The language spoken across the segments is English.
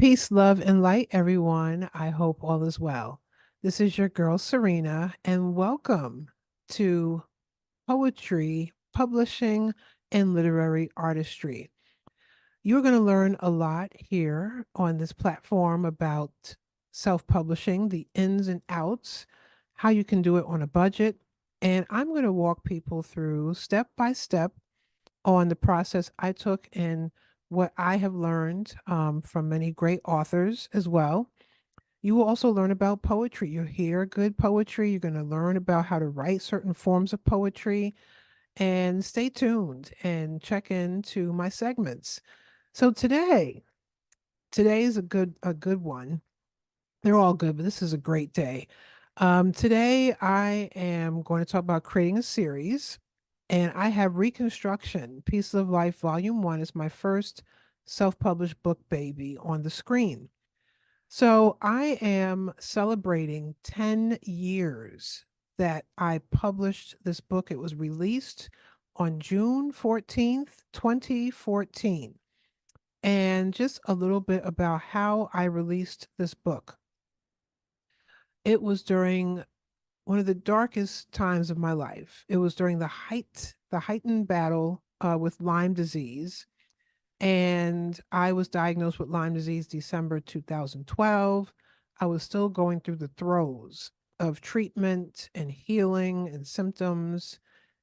Peace, love, and light, everyone. I hope all is well. This is your girl, Serena, and welcome to Poetry, Publishing, and Literary Artistry. You're going to learn a lot here on this platform about self publishing, the ins and outs, how you can do it on a budget. And I'm going to walk people through step by step on the process I took and what I have learned from many great authors as well. You will also learn about poetry. You hear good poetry. You're going to learn about how to write certain forms of poetry. And stay tuned and check into my segments. So today is a good one. They're all good, but this is a great day. Today I am going to talk about creating a series, and I have Reconstruction, Piece of Life, Volume 1 is my first self-published book baby on the screen. So I am celebrating 10 years that I published this book. It was released on June 14th, 2014. And just a little bit about how I released this book. It was during one of the darkest times of my life. It was during the heightened battle with Lyme disease. And I was diagnosed with Lyme disease December 2012. I was still going through the throes of treatment and healing and symptoms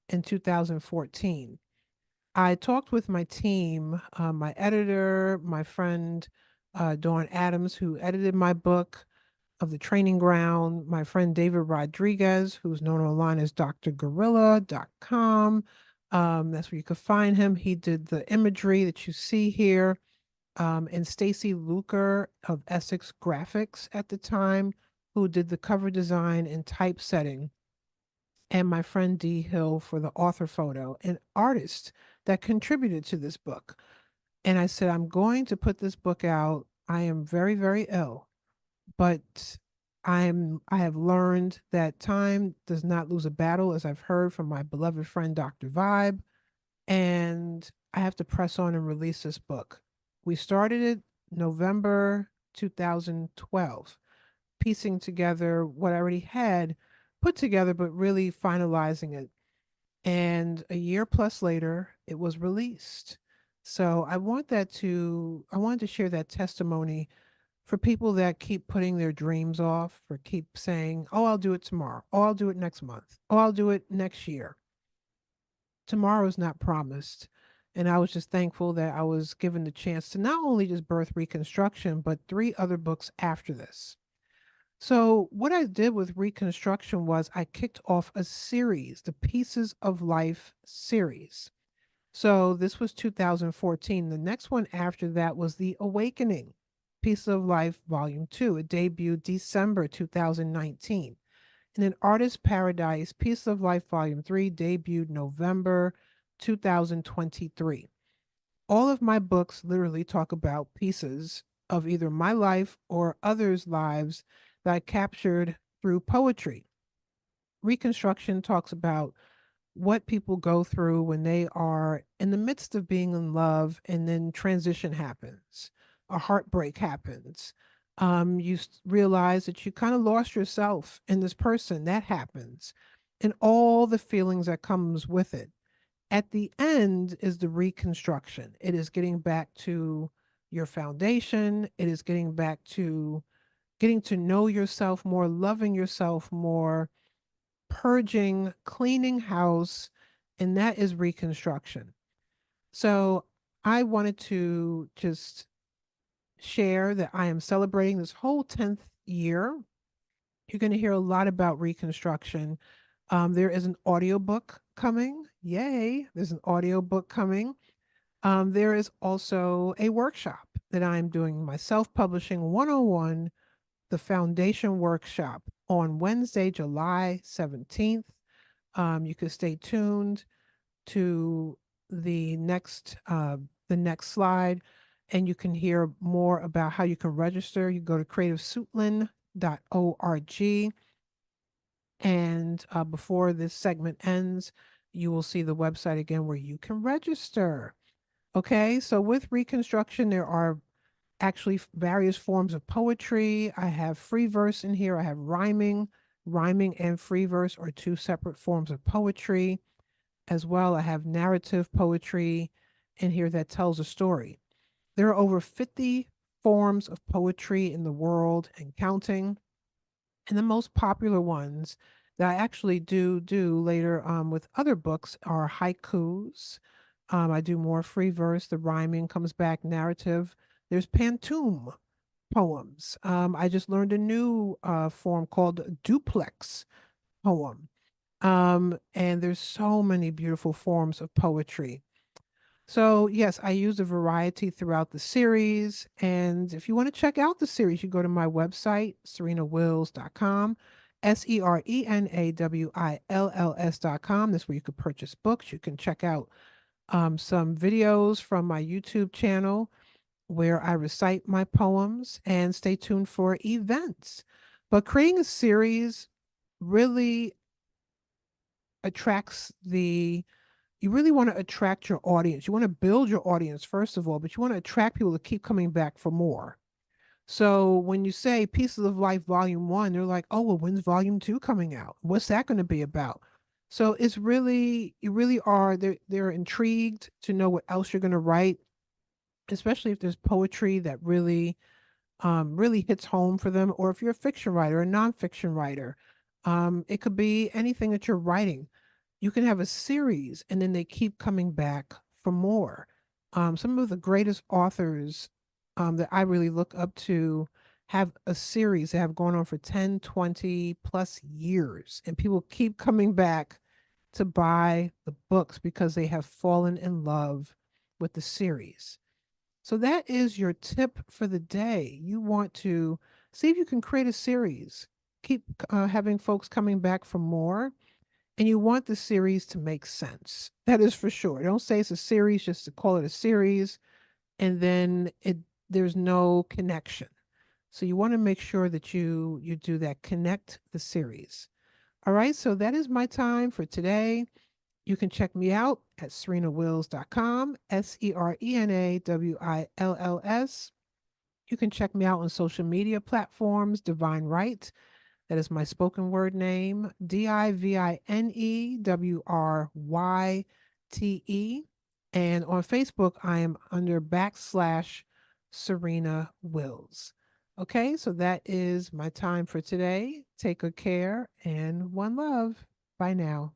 in 2014. I talked with my team, my editor, my friend Dawn Adams, who edited my book of the training ground, my friend David Rodriguez, who's known online as drgorilla.com. That's where you could find him. He did the imagery that you see here. And Stacy Luker of Essex Graphics at the time, who did the cover design and typesetting. And my friend Dee Hill for the author photo, an artist that contributed to this book. And I said, I'm going to put this book out. I am very, very ill, but I have learned that time does not lose a battle, as I've heard from my beloved friend Dr. Vibe, and I have to press on and release this book. We started it November 2012, piecing together what I already had put together, but really finalizing it. And a year plus later, it was released. So I wanted to share that testimony for people that keep putting their dreams off, or keep saying, oh, I'll do it tomorrow. Oh, I'll do it next month. Oh, I'll do it next year. Tomorrow is not promised. And I was just thankful that I was given the chance to not only just birth Reconstruction, but three other books after this. So, what I did with Reconstruction was I kicked off a series, the Pieces of Life series. So, this was 2014. The next one after that was The Awakening, Piece of Life Volume 2. It debuted December 2019. And then Artist Paradise, Piece of Life Volume 3 debuted November 2023. All of my books literally talk about pieces of either my life or others' lives that I captured through poetry. Reconstruction talks about what people go through when they are in the midst of being in love and then transition happens, a heartbreak happens. Realize that you kind of lost yourself in this person. That happens, and all the feelings that comes with it. At the end is the reconstruction. It is getting back to your foundation. It is getting back to getting to know yourself more, loving yourself more, purging, cleaning house, and that is reconstruction. So I wanted to just share that I am celebrating this whole 10th year. You're going to hear a lot about reconstruction. There is an audiobook coming. Yay, there's an audiobook coming. There is also a workshop that I'm doing, my self publishing 101, the foundation workshop on Wednesday, July 17th. You can stay tuned to the next slide, and you can hear more about how you can register. You go to creativesuitland.org, and before this segment ends, you will see the website again where you can register. Okay, so with reconstruction, there are actually various forms of poetry. I have free verse in here. I have rhyming. Rhyming and free verse are two separate forms of poetry as well. I have narrative poetry in here that tells a story. There are over 50 forms of poetry in the world and counting. And the most popular ones that I actually do later with other books are haikus. I do more free verse. The rhyming comes back, narrative. There's pantoum poems. I just learned a new form called duplex poem. And there's so many beautiful forms of poetry. So, yes, I use a variety throughout the series. And if you want to check out the series, you go to my website, serenawills.com, SerenaWills.com. That's where you could purchase books. You can check out some videos from my YouTube channel where I recite my poems, and stay tuned for events. But creating a series really attracts the you really want to attract your audience. You want to build your audience first of all, but you want to attract people to keep coming back for more. So when you say Pieces of Life Volume 1, they're like, "Oh, well, when's Volume 2 coming out? What's that going to be about?" So it's really you really are they're intrigued to know what else you're going to write, especially if there's poetry that really hits home for them, or if you're a fiction writer, a nonfiction writer. It could be anything that you're writing. You can have a series and then they keep coming back for more. Some of the greatest authors that I really look up to have a series that have gone on for 10, 20 plus years, and people keep coming back to buy the books because they have fallen in love with the series. So that is your tip for the day. You want to see if you can create a series, keep having folks coming back for more, and you want the series to make sense. That is for sure. Don't say it's a series just to call it a series and then there's no connection. So you want to make sure that you do that, connect the series. All right, so that is my time for today. You can check me out at serenawills.com, SerenaWills. You can check me out on social media platforms, Divine Right. That is my spoken word name, DivineWryte. And on Facebook, I am under /Serena Wills. Okay, so that is my time for today. Take good care and one love. Bye now.